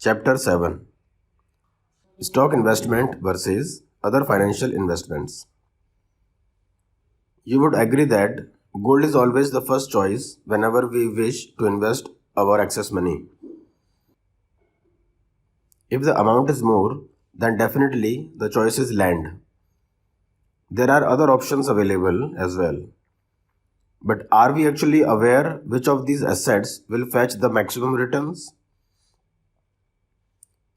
Chapter 7. Stock investment versus other financial investments. You would agree that gold is always the first choice whenever we wish to invest our excess money. If the amount is more, then definitely the choice is land. There are other options available as well. But are we actually aware which of these assets will fetch the maximum returns?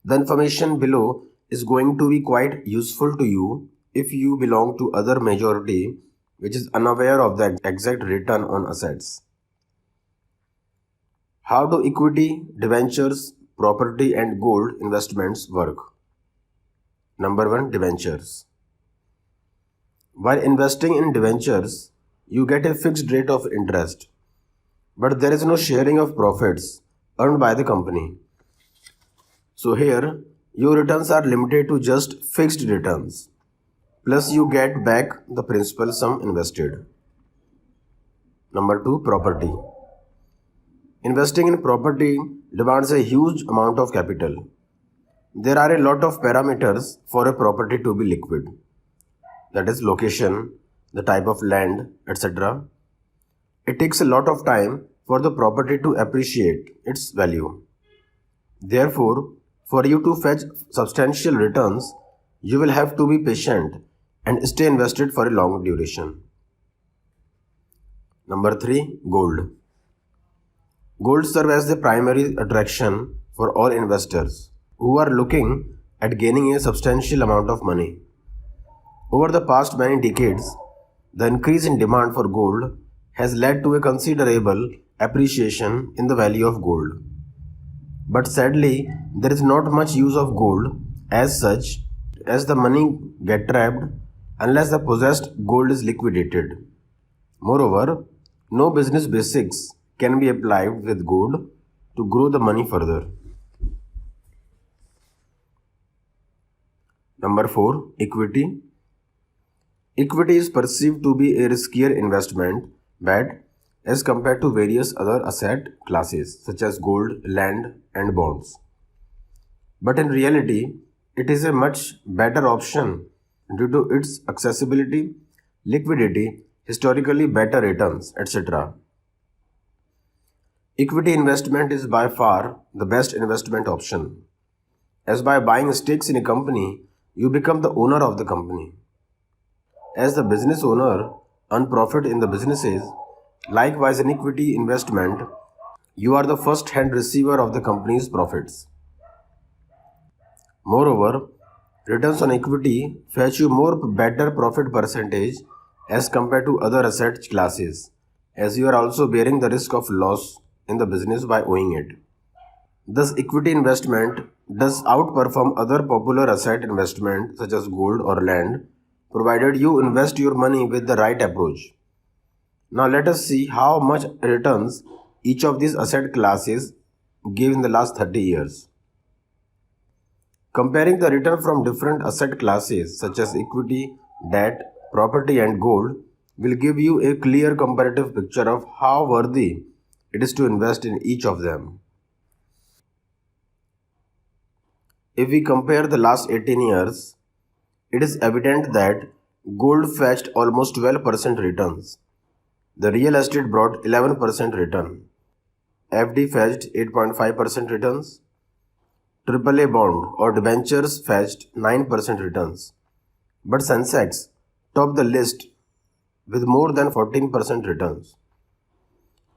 The information below is going to be quite useful to you if you belong to other majority which is unaware of the exact return on assets. How do equity, debentures, property and gold investments work? Number 1. Debentures. While investing in debentures, you get a fixed rate of interest, but there is no sharing of profits earned by the company. So here, your returns are limited to just fixed returns, plus you get back the principal sum invested. Number 2. Property. Investing in property demands a huge amount of capital. There are a lot of parameters for a property to be liquid. That is location, the type of land, etc. It takes a lot of time for the property to appreciate its value. Therefore, for you to fetch substantial returns, you will have to be patient and stay invested for a long duration. Number 3. Gold. Gold serves as the primary attraction for all investors who are looking at gaining a substantial amount of money. Over the past many decades, the increase in demand for gold has led to a considerable appreciation in the value of gold. But sadly, there is not much use of gold as such, as the money get trapped unless the possessed gold is liquidated. Moreover, no business basics can be applied with gold to grow the money further. Number 4. Equity. Equity is perceived to be a riskier investment bet as compared to various other asset classes such as gold, land and bonds. But in reality, it is a much better option due to its accessibility, liquidity, historically better returns, etc. Equity investment is by far the best investment option, as by buying stakes in a company, you become the owner of the company. As the business owner earn profit in the businesses, likewise in equity investment, you are the first-hand receiver of the company's profits. Moreover, returns on equity fetch you more better profit percentage as compared to other asset classes, as you are also bearing the risk of loss in the business by owning it. Thus, equity investment does outperform other popular asset investment such as gold or land, provided you invest your money with the right approach. Now let us see how much returns each of these asset classes gave in the last 30 years. Comparing the return from different asset classes such as equity, debt, property and gold will give you a clear comparative picture of how worthy it is to invest in each of them. If we compare the last 18 years, it is evident that gold fetched almost 12% returns. The real estate brought 11% return. FD fetched 8.5% returns. AAA bond or debentures fetched 9% returns. But Sensex topped the list with more than 14% returns.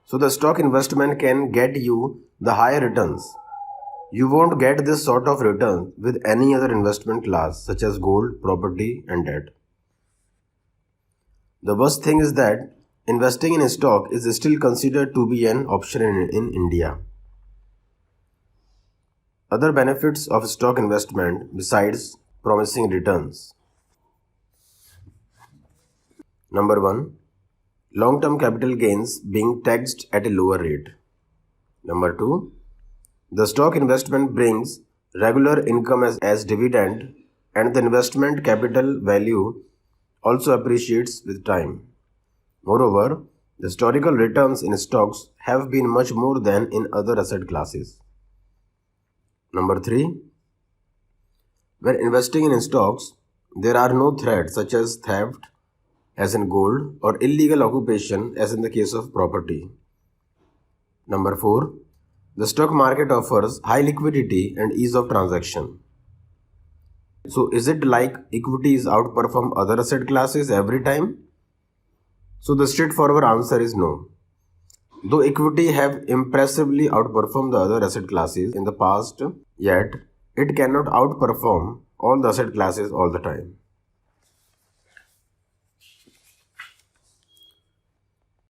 So the stock investment can get you the higher returns. You won't get this sort of return with any other investment class such as gold, property and debt. The worst thing is that investing in a stock is still considered to be an option in India. Other benefits of stock investment besides promising returns. Number 1. Long-term capital gains being taxed at a lower rate. Number 2. The stock investment brings regular income as dividend, and the investment capital value also appreciates with time. Moreover, the historical returns in stocks have been much more than in other asset classes. Number 3. When investing in stocks, there are no threats such as theft, as in gold, or illegal occupation, as in the case of property. Number 4. The stock market offers high liquidity and ease of transaction. So, is it like equities outperform other asset classes every time? So, the straightforward answer is no. Though equity have impressively outperformed the other asset classes in the past, yet it cannot outperform all the asset classes all the time.